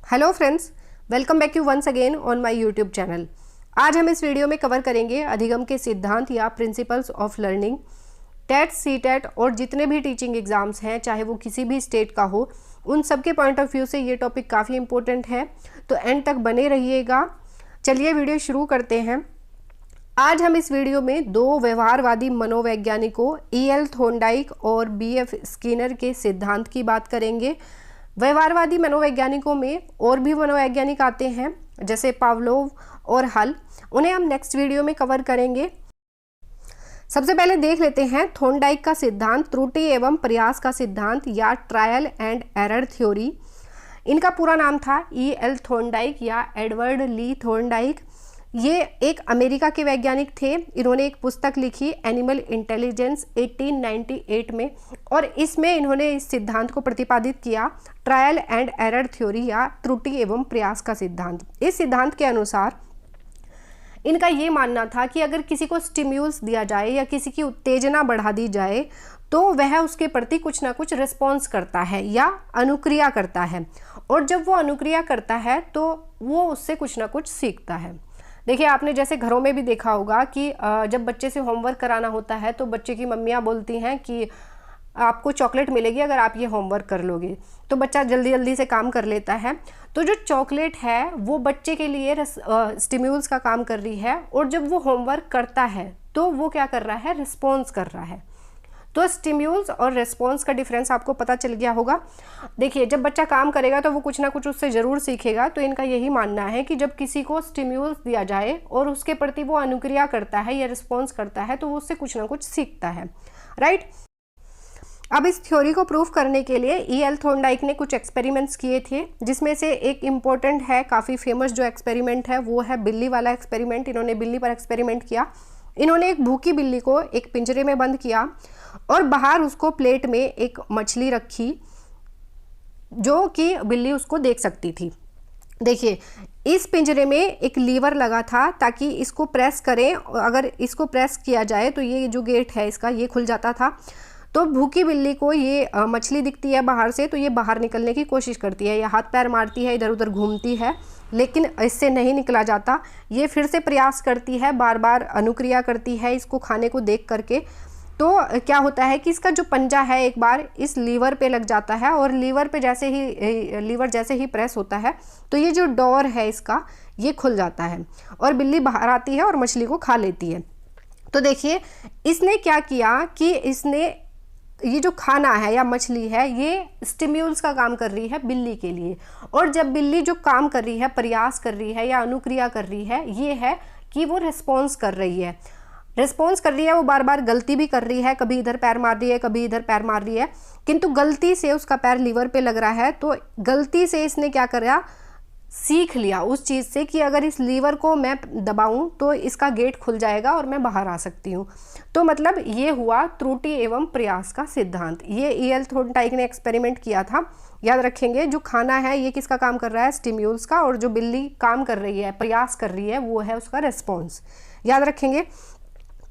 Hello friends, welcome back you once again on my YouTube channel. आज हम इस video में कवर करेंगे अधिगम के सिद्धांत या principles of learning. TET, CTET और जितने भी टीचिंग एग्जाम्स हैं, चाहे वो किसी भी स्टेट का हो, उन सब के पॉइंट ऑफ व्यू से ये टॉपिक काफ़ी इंपॉर्टेंट है, तो एंड तक बने रहिएगा। चलिए वीडियो शुरू करते हैं। आज हम इस वीडियो में दो व्यवहारवादी मनोवैज्ञानिकों E.L. थॉर्नडाइक और B.F. स्किनर के सिद्धांत की बात करेंगे। व्यवहारवादी मनोवैज्ञानिकों में और भी मनोवैज्ञानिक आते हैं, जैसे पावलोव और हल। उन्हें हम नेक्स्ट वीडियो में कवर करेंगे। सबसे पहले देख लेते हैं थॉर्नडाइक का सिद्धांत, त्रुटि एवं प्रयास का सिद्धांत या ट्रायल एंड एरर थ्योरी। इनका पूरा नाम था E.L. थॉर्नडाइक या एडवर्ड ली थॉर्नडाइक। ये एक अमेरिका के वैज्ञानिक थे। इन्होंने एक पुस्तक लिखी एनिमल इंटेलिजेंस 1898 में, और इसमें इन्होंने इस सिद्धांत को प्रतिपादित किया, ट्रायल एंड एरर थ्योरी या त्रुटि एवं प्रयास का सिद्धांत। इस सिद्धांत के अनुसार इनका ये मानना था कि अगर किसी को स्टिम्यूल्स दिया जाए या किसी की उत्तेजना बढ़ा दी जाए तो वह उसके प्रति कुछ ना कुछ रिस्पॉन्स करता है या अनुक्रिया करता है, और जब वो अनुक्रिया करता है तो वो उससे कुछ ना कुछ सीखता है। देखिए, आपने जैसे घरों में भी देखा होगा कि जब बच्चे से होमवर्क कराना होता है तो बच्चे की मम्मियाँ बोलती हैं कि आपको चॉकलेट मिलेगी अगर आप ये होमवर्क कर लोगे, तो बच्चा जल्दी जल्दी से काम कर लेता है। तो जो चॉकलेट है वो बच्चे के लिए स्टिम्यूल्स का काम कर रही है, और जब वो होमवर्क करता है तो वो क्या कर रहा है, रिस्पॉन्स कर रहा है। तो स्टिम्यूल्स और रिस्पॉन्स का डिफरेंस आपको पता चल गया होगा। देखिए, जब बच्चा काम करेगा तो वो कुछ ना कुछ उससे ज़रूर सीखेगा। तो इनका यही मानना है कि जब किसी को स्टिम्यूल्स दिया जाए और उसके प्रति वो अनुक्रिया करता है या रिस्पॉन्स करता है तो वो उससे कुछ ना कुछ सीखता है, राइट। अब इस थ्योरी को प्रूव करने के लिए E.L. थॉर्नडाइक ने कुछ एक्सपेरिमेंट्स किए थे, जिसमें से एक इम्पॉर्टेंट है, काफ़ी फेमस जो एक्सपेरिमेंट है वो है बिल्ली वाला एक्सपेरिमेंट। इन्होंने बिल्ली पर एक्सपेरिमेंट किया। इन्होंने एक भूखी बिल्ली को एक पिंजरे में बंद किया और बाहर उसको प्लेट में एक मछली रखी जो कि बिल्ली उसको देख सकती थी। देखिए, इस पिंजरे में एक लीवर लगा था ताकि इसको प्रेस करें, अगर इसको प्रेस किया जाए तो ये जो गेट है इसका ये खुल जाता था। तो भूखी बिल्ली को ये मछली दिखती है बाहर से, तो ये बाहर निकलने की कोशिश करती है, ये हाथ पैर मारती है, इधर उधर घूमती है, लेकिन इससे नहीं निकला जाता। ये फिर से प्रयास करती है, बार बार अनुक्रिया करती है इसको खाने को देख करके। तो क्या होता है कि इसका जो पंजा है एक बार इस लीवर पे लग जाता है, और लीवर जैसे ही प्रेस होता है तो ये जो डोर है इसका ये खुल जाता है और बिल्ली बाहर आती है और मछली को खा लेती है। तो देखिए, इसने क्या किया कि इसने ये जो खाना है या मछली है ये स्टिम्यूल्स का काम कर रही है बिल्ली के लिए, और जब बिल्ली जो काम कर रही है, प्रयास कर रही है या अनुक्रिया कर रही है, ये है कि वो रिस्पॉन्स कर रही है। रिस्पॉन्स कर रही है, वो बार बार गलती भी कर रही है, कभी इधर पैर मार रही है, कभी इधर पैर मार रही है, किंतु गलती से उसका पैर लीवर पे लग रहा है। तो गलती से इसने क्या करा, सीख लिया उस चीज़ से कि अगर इस लीवर को मैं दबाऊं तो इसका गेट खुल जाएगा और मैं बाहर आ सकती हूँ। तो मतलब ये हुआ त्रुटि एवं प्रयास का सिद्धांत। ये E.L. थॉर्नडाइक ने एक्सपेरिमेंट किया था। याद रखेंगे, जो खाना है ये किसका काम कर रहा है, स्टिम्यूल्स का, और जो बिल्ली काम कर रही है, प्रयास कर रही है, वो है उसका रिस्पॉन्स। याद रखेंगे।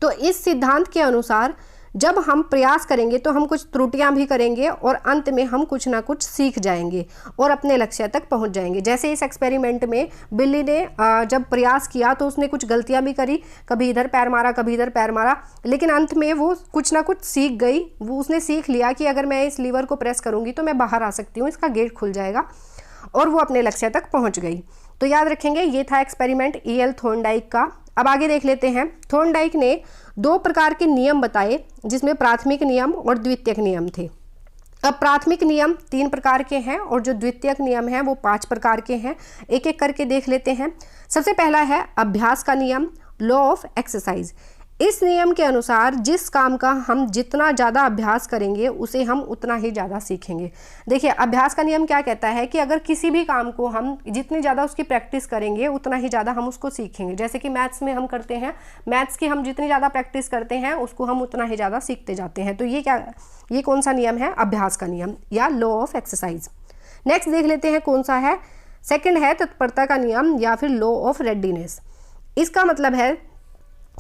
तो इस सिद्धांत के अनुसार जब हम प्रयास करेंगे तो हम कुछ त्रुटियां भी करेंगे और अंत में हम कुछ ना कुछ सीख जाएंगे और अपने लक्ष्य तक पहुंच जाएंगे। जैसे इस एक्सपेरिमेंट में बिल्ली ने जब प्रयास किया तो उसने कुछ गलतियां भी करी, कभी इधर पैर मारा, कभी इधर पैर मारा, लेकिन अंत में वो कुछ ना कुछ सीख गई। वो उसने सीख लिया कि अगर मैं इस लीवर को प्रेस करूँगी तो मैं बाहर आ सकती हूँ, इसका गेट खुल जाएगा, और वो अपने लक्ष्य तक पहुँच गई। तो याद रखेंगे, ये था एक्सपेरिमेंट E.L. थॉर्नडाइक का। अब आगे देख लेते हैं। थॉर्नडाइक ने दो प्रकार के नियम बताए, जिसमें प्राथमिक नियम और द्वितीयक नियम थे। अब प्राथमिक नियम 3 प्रकार के हैं और जो द्वितीयक नियम हैं वो 5 प्रकार के हैं। एक एक करके देख लेते हैं। सबसे पहला है अभ्यास का नियम, लॉ ऑफ एक्सरसाइज। इस नियम के अनुसार जिस काम का हम जितना ज़्यादा अभ्यास करेंगे उसे हम उतना ही ज़्यादा सीखेंगे। देखिए, अभ्यास का नियम क्या कहता है कि अगर किसी भी काम को हम जितनी ज़्यादा उसकी प्रैक्टिस करेंगे उतना ही ज़्यादा हम उसको सीखेंगे। जैसे कि मैथ्स में हम करते हैं, मैथ्स की हम जितनी ज़्यादा प्रैक्टिस करते हैं उसको हम उतना ही ज़्यादा सीखते जाते हैं। तो ये कौन सा नियम है, अभ्यास का नियम या लॉ ऑफ एक्सरसाइज। नेक्स्ट देख लेते हैं कौन सा है। सेकेंड है तत्परता का नियम या फिर लॉ ऑफ रेडीनेस। इसका मतलब है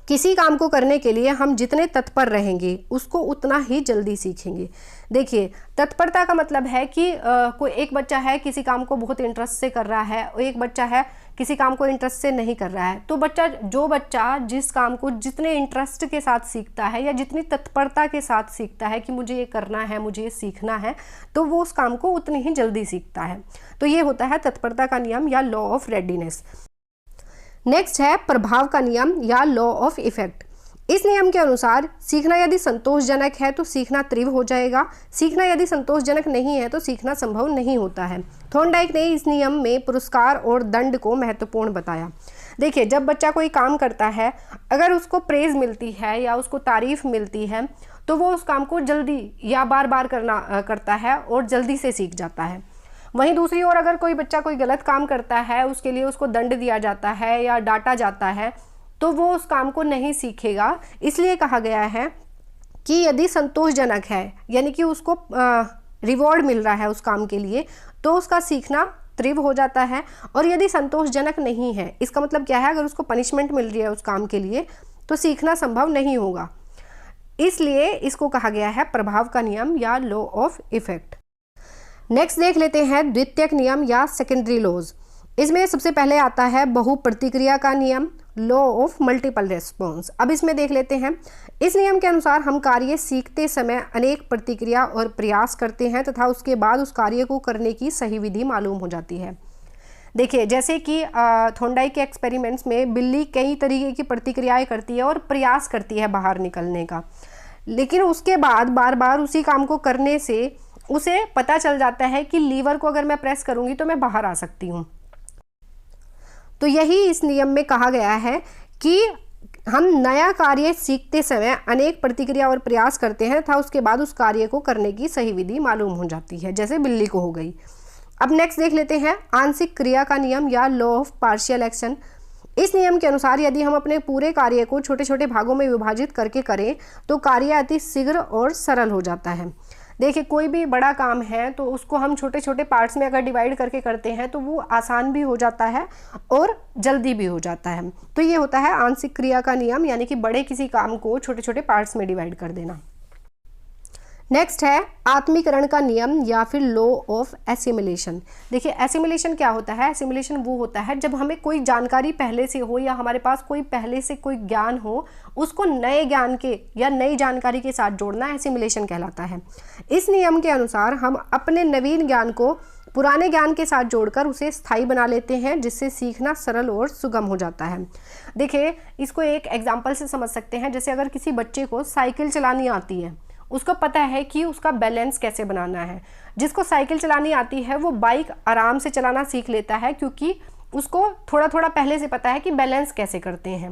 किसी काम को करने के लिए हम जितने तत्पर रहेंगे उसको उतना ही जल्दी सीखेंगे। देखिए, तत्परता का मतलब है कि कोई एक बच्चा है किसी काम को बहुत इंटरेस्ट से कर रहा है और एक बच्चा है किसी काम को इंटरेस्ट से नहीं कर रहा है। तो जो बच्चा जिस काम को जितने इंटरेस्ट के साथ सीखता है या जितनी तत्परता के साथ सीखता है कि मुझे ये करना है, मुझे ये सीखना है, तो वो उस काम को उतनी ही जल्दी सीखता है। तो ये होता है तत्परता का नियम या लॉ ऑफ रेडीनेस। नेक्स्ट है प्रभाव का नियम या लॉ ऑफ इफेक्ट। इस नियम के अनुसार सीखना यदि संतोषजनक है तो सीखना तीव्र हो जाएगा, सीखना यदि संतोषजनक नहीं है तो सीखना संभव नहीं होता है। थॉर्नडाइक ने इस नियम में पुरस्कार और दंड को महत्वपूर्ण बताया। देखिए, जब बच्चा कोई काम करता है, अगर उसको प्रेज मिलती है या उसको तारीफ मिलती है तो वो उस काम को जल्दी या बार बार करता है और जल्दी से सीख जाता है। वहीं दूसरी ओर अगर कोई बच्चा कोई गलत काम करता है, उसके लिए उसको दंड दिया जाता है या डांटा जाता है, तो वो उस काम को नहीं सीखेगा। इसलिए कहा गया है कि यदि संतोषजनक है, यानी कि उसको रिवॉर्ड मिल रहा है उस काम के लिए, तो उसका सीखना तीव्र हो जाता है। और यदि संतोषजनक नहीं है, इसका मतलब क्या है, अगर उसको पनिशमेंट मिल रही है उस काम के लिए, तो सीखना संभव नहीं होगा। इसलिए इसको कहा गया है प्रभाव का नियम या लॉ ऑफ इफेक्ट। नेक्स्ट देख लेते हैं द्वितीयक नियम या सेकेंडरी लॉज। इसमें सबसे पहले आता है बहु प्रतिक्रिया का नियम, लॉ ऑफ मल्टीपल रेस्पॉन्स। अब इसमें देख लेते हैं। इस नियम के अनुसार हम कार्य सीखते समय अनेक प्रतिक्रिया और प्रयास करते हैं तथा उसके बाद उस कार्य को करने की सही विधि मालूम हो जाती है। देखिए, जैसे कि थॉर्नडाइक के एक्सपेरिमेंट्स में बिल्ली कई तरीके की प्रतिक्रियाएं करती है और प्रयास करती है बाहर निकलने का, लेकिन उसके बाद बार बार उसी काम को करने से उसे पता चल जाता है कि लीवर को अगर मैं प्रेस करूंगी तो मैं बाहर आ सकती हूँ। तो यही इस नियम में कहा गया है कि हम नया कार्य सीखते समय अनेक प्रतिक्रिया और प्रयास करते हैं तथा उसके बाद उस कार्य को करने की सही विधि मालूम हो जाती है, जैसे बिल्ली को हो गई। अब नेक्स्ट देख लेते हैं आंशिक क्रिया का नियम या लॉ ऑफ पार्शियल एक्शन। इस नियम के अनुसार यदि हम अपने पूरे कार्य को छोटे छोटे भागों में विभाजित करके करें तो कार्य अति शीघ्र और सरल हो जाता है। देखिए, कोई भी बड़ा काम है तो उसको हम छोटे छोटे पार्ट्स में अगर डिवाइड करके करते हैं तो वो आसान भी हो जाता है और जल्दी भी हो जाता है। तो ये होता है आंशिक क्रिया का नियम, यानी कि बड़े किसी काम को छोटे छोटे पार्ट्स में डिवाइड कर देना। नेक्स्ट है आत्मीकरण का नियम या फिर लॉ ऑफ एसिमिलेशन। देखिए, एसिमिलेशन क्या होता है? एसिमिलेशन वो होता है जब हमें कोई जानकारी पहले से हो या हमारे पास कोई पहले से कोई ज्ञान हो, उसको नए ज्ञान के या नई जानकारी के साथ जोड़ना एसिमिलेशन कहलाता है। इस नियम के अनुसार हम अपने नवीन ज्ञान को पुराने ज्ञान के साथ जोड़कर उसे स्थायी बना लेते हैं, जिससे सीखना सरल और सुगम हो जाता है। देखिए, इसको एक एग्जाम्पल से समझ सकते हैं। जैसे अगर किसी बच्चे को साइकिल चलानी आती है, उसको पता है कि उसका बैलेंस कैसे बनाना है। जिसको साइकिल चलानी आती है वो बाइक आराम से चलाना सीख लेता है, क्योंकि उसको थोड़ा थोड़ा पहले से पता है कि बैलेंस कैसे करते हैं,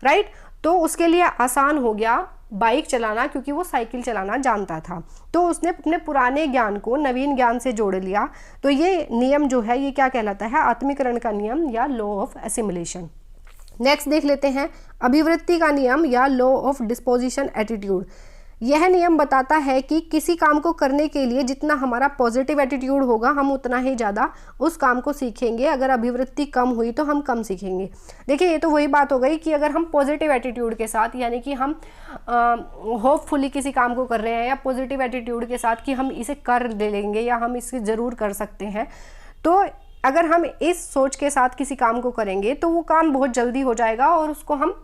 राइट। तो उसके लिए आसान हो गया बाइक चलाना, क्योंकि वो साइकिल चलाना जानता था। तो उसने अपने पुराने ज्ञान को नवीन ज्ञान से जोड़ लिया। तो ये नियम जो है ये क्या कहलाता है? आत्मीकरण का नियम या लॉ ऑफ एसिमिलेशन। नेक्स्ट देख लेते हैं अभिवृत्ति का नियम या लॉ ऑफ डिस्पोजिशन एटीट्यूड। यह नियम बताता है कि किसी काम को करने के लिए जितना हमारा पॉजिटिव एटीट्यूड होगा हम उतना ही ज़्यादा उस काम को सीखेंगे। अगर अभिवृत्ति कम हुई तो हम कम सीखेंगे। देखिए, ये तो वही बात हो गई कि अगर हम पॉजिटिव एटीट्यूड के साथ, यानी कि हम होपफुली किसी काम को कर रहे हैं, या पॉजिटिव एटीट्यूड के साथ कि हम इसे कर लेंगे या हम इसे ज़रूर कर सकते हैं, तो अगर हम इस सोच के साथ किसी काम को करेंगे तो वो काम बहुत जल्दी हो जाएगा और उसको हम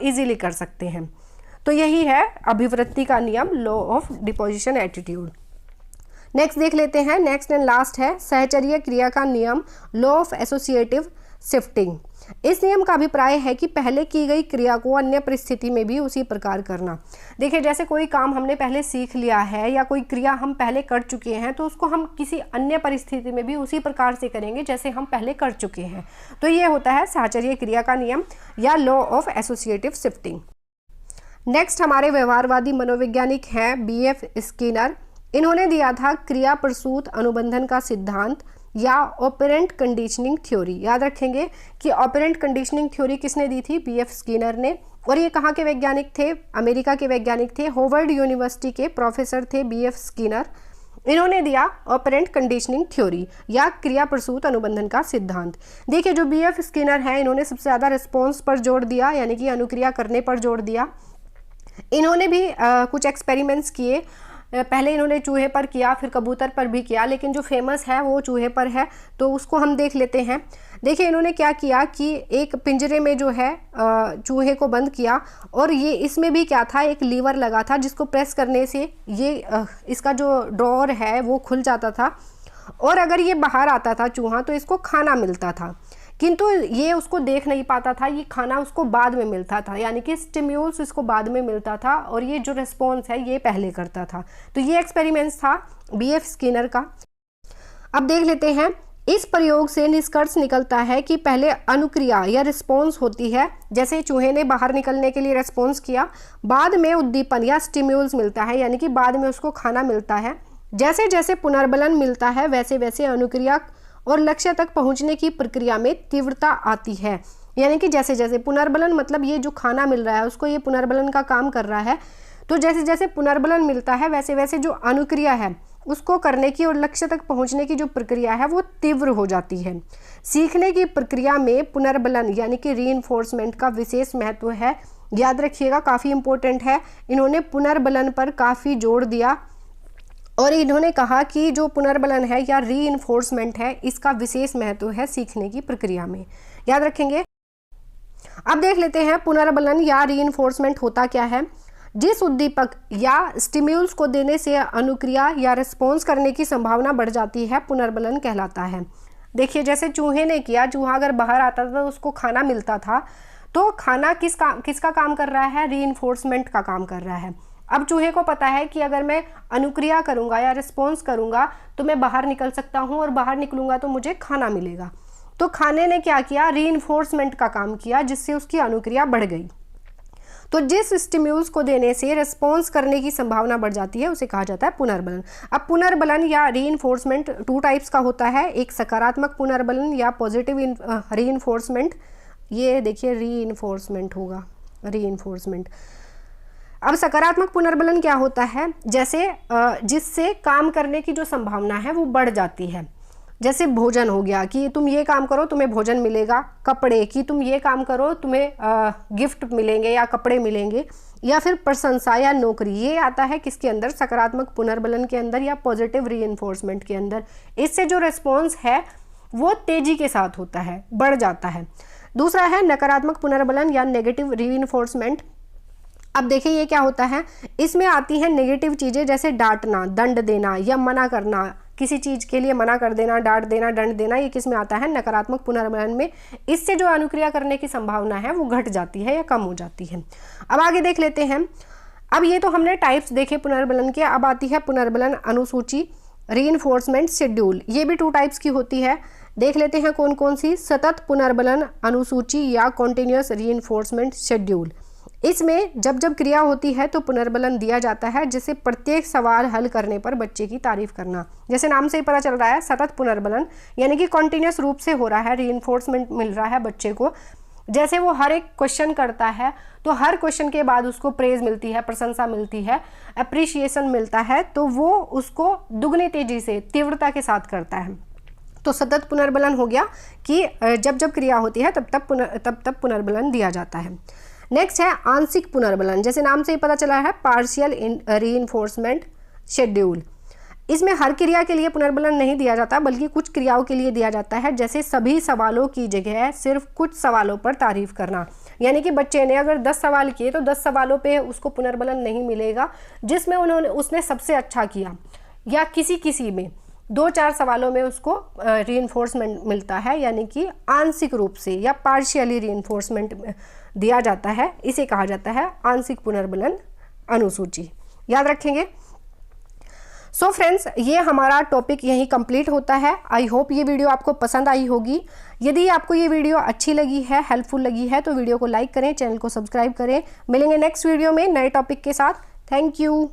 ईजीली कर सकते हैं। तो यही है अभिवृत्ति का नियम, law of deposition attitude. Next देख लेते हैं, नेक्स्ट एंड लास्ट है सहचर्य क्रिया का नियम, लॉ ऑफ एसोसिएटिव शिफ्टिंग। इस नियम का अभिप्राय है कि पहले की गई क्रिया को अन्य परिस्थिति में भी उसी प्रकार करना। देखिए, जैसे कोई काम हमने पहले सीख लिया है या कोई क्रिया हम पहले कर चुके हैं, तो उसको हम किसी अन्य परिस्थिति में भी उसी प्रकार से करेंगे जैसे हम पहले कर चुके हैं। तो ये होता है सहचर्य क्रिया का नियम या law of associative shifting. Next हमारे व्यवहारवादी मनोवैज्ञानिक हैं बीएफ स्किनर। इन्होंने दिया था क्रिया प्रसूत अनुबंधन का सिद्धांत या ऑपरेंट कंडीशनिंग थ्योरी। याद रखेंगे कि ऑपरेंट कंडीशनिंग थ्योरी किसने दी थी? बीएफ स्किनर ने। और ये कहाँ के वैज्ञानिक थे? अमेरिका के वैज्ञानिक थे। हार्वर्ड यूनिवर्सिटी के प्रोफेसर थे बीएफ स्किनर। इन्होंने दिया ऑपरेंट कंडीशनिंग थ्योरी या क्रिया प्रसूत अनुबंधन का सिद्धांत। देखिए जो बीएफ स्किनर है इन्होंने सबसे ज़्यादा रिस्पॉन्स पर जोर दिया, यानी कि अनुक्रिया करने पर जोर दिया। इन्होंने भी कुछ एक्सपेरिमेंट्स किए, पहले इन्होंने चूहे पर किया, फिर कबूतर पर भी किया, लेकिन जो फेमस है वो चूहे पर है, तो उसको हम देख लेते हैं। देखिए इन्होंने क्या किया कि एक पिंजरे में जो है चूहे को बंद किया, और ये इसमें भी क्या था, एक लीवर लगा था जिसको प्रेस करने से ये इसका जो ड्रॉअर है वो खुल जाता था, और अगर ये बाहर आता था चूहा तो इसको खाना मिलता था, किंतु ये उसको देख नहीं पाता था, ये खाना उसको बाद में मिलता था, यानी कि स्टिम्यूल्स इसको बाद में मिलता था और ये जो रिस्पॉन्स है ये पहले करता था। तो ये एक्सपेरिमेंट्स था बीएफ स्किनर का। अब देख लेते हैं, इस प्रयोग से निष्कर्ष निकलता है कि पहले अनुक्रिया या रिस्पॉन्स होती है, जैसे चूहे ने बाहर निकलने के लिए रिस्पॉन्स किया, बाद में उद्दीपन या स्टिम्यूल्स मिलता है, यानी कि बाद में उसको खाना मिलता है। जैसे जैसे पुनर्बलन मिलता है वैसे वैसे अनुक्रिया और लक्ष्य तक पहुंचने की प्रक्रिया में तीव्रता आती है, यानी कि जैसे जैसे पुनर्बलन मतलब ये जो खाना मिल रहा है उसको ये पुनर्बलन का काम कर रहा है, तो जैसे जैसे पुनर्बलन मिलता है वैसे वैसे जो अनुक्रिया है उसको करने की और लक्ष्य तक पहुंचने की जो प्रक्रिया है वो तीव्र हो जाती है। सीखने की प्रक्रिया में पुनर्बलन यानी कि रीइंफोर्समेंट का विशेष महत्व है, याद रखिएगा, काफ़ी इंपॉर्टेंट है। इन्होंने पुनर्बलन पर काफ़ी जोर दिया और इन्होंने कहा कि जो पुनर्बलन है या रीइंफोर्समेंट है इसका विशेष महत्व है सीखने की प्रक्रिया में, याद रखेंगे। अब देख लेते हैं पुनर्बलन या रीइंफोर्समेंट होता क्या है। जिस उद्दीपक या स्टिम्यूल्स को देने से अनुक्रिया या रिस्पॉन्स करने की संभावना बढ़ जाती है पुनर्बलन कहलाता है। देखिए जैसे चूहे ने किया, चूहा अगर बाहर आता था तो उसको खाना मिलता था, तो खाना किसका काम कर रहा है, रीइंफोर्समेंट का काम कर रहा है। अब चूहे को पता है कि अगर मैं अनुक्रिया करूंगा या रिस्पॉन्स करूंगा तो मैं बाहर निकल सकता हूं और बाहर निकलूंगा तो मुझे खाना मिलेगा, तो खाने ने क्या किया, रीइंफोर्समेंट का काम किया, जिससे उसकी अनुक्रिया बढ़ गई। तो जिस स्टिम्यूल्स को देने से रिस्पॉन्स करने की संभावना बढ़ जाती है उसे कहा जाता है पुनर्बलन। अब पुनर्बलन या रीइंफोर्समेंट 2 टाइप्स का होता है, एक सकारात्मक पुनर्बलन या पॉजिटिव रीइंफोर्समेंट। ये देखिए रीइंफोर्समेंट होगा, रीइंफोर्समेंट। अब सकारात्मक पुनर्बलन क्या होता है, जैसे जिससे काम करने की जो संभावना है वो बढ़ जाती है। जैसे भोजन हो गया कि तुम ये काम करो तुम्हें भोजन मिलेगा, कपड़े कि तुम ये काम करो तुम्हें गिफ्ट मिलेंगे या कपड़े मिलेंगे, या फिर प्रशंसा या नौकरी, ये आता है किसके अंदर, सकारात्मक पुनर्बलन के अंदर या पॉजिटिव रीइंफोर्समेंट के अंदर। इससे जो रिस्पॉन्स है वो तेजी के साथ होता है, बढ़ जाता है। दूसरा है नकारात्मक पुनर्बलन या नेगेटिव रीइंफोर्समेंट। अब देखिए ये क्या होता है, इसमें आती हैं नेगेटिव चीज़ें, जैसे डांटना, दंड देना या मना करना, किसी चीज़ के लिए मना कर देना, डांट देना, दंड देना, ये किस में आता है, नकारात्मक पुनर्बलन में। इससे जो अनुक्रिया करने की संभावना है वो घट जाती है या कम हो जाती है। अब आगे देख लेते हैं। अब ये तो हमने टाइप्स देखे पुनर्बलन के, अब आती है पुनर्बलन अनुसूची, रीइंफोर्समेंट शेड्यूल। ये भी 2 टाइप्स की होती है, देख लेते हैं कौन कौन सी। सतत पुनर्बलन अनुसूची या कॉन्टिन्यूअस रीइंफोर्समेंट शेड्यूल। इसमें जब जब क्रिया होती है तो पुनर्बलन दिया जाता है, जैसे प्रत्येक सवाल हल करने पर बच्चे की तारीफ करना। जैसे नाम से ही पता चल रहा है, सतत पुनर्बलन यानी कि कॉन्टिन्यूअस रूप से हो रहा है, रीइंफोर्समेंट मिल रहा है बच्चे को। जैसे वो हर एक क्वेश्चन करता है तो हर क्वेश्चन के बाद उसको प्रेज मिलती है, प्रशंसा मिलती है, अप्रिशिएशन मिलता है, तो वो उसको दुगनी तेजी से तीव्रता के साथ करता है। तो सतत पुनर्बलन हो गया कि जब जब क्रिया होती है तब पुनर्बलन दिया जाता है। नेक्स्ट है आंशिक पुनर्बलन, जैसे नाम से ही पता चला है, पार्शियल रीइंफोर्समेंट शेड्यूल। इसमें हर क्रिया के लिए पुनर्बलन नहीं दिया जाता बल्कि कुछ क्रियाओं के लिए दिया जाता है, जैसे सभी सवालों की जगह सिर्फ कुछ सवालों पर तारीफ करना। यानी कि बच्चे ने अगर 10 सवाल किए तो 10 सवालों पे उसको पुनर्बलन नहीं मिलेगा, जिसमें उसने सबसे अच्छा किया, या किसी में 2-4 सवालों में उसको रीइंफोर्समेंट मिलता है, यानी कि आंशिक रूप से या पार्शियली रीइंफोर्समेंट दिया जाता है। इसे कहा जाता है आंशिक पुनर्बलन अनुसूची, याद रखेंगे। सो फ्रेंड्स, ये हमारा टॉपिक यहीं कंप्लीट होता है। आई होप ये वीडियो आपको पसंद आई होगी। यदि आपको ये वीडियो अच्छी लगी है, हेल्पफुल लगी है, तो वीडियो को लाइक करें, चैनल को सब्सक्राइब करें। मिलेंगे नेक्स्ट वीडियो में नए टॉपिक के साथ। Thank you.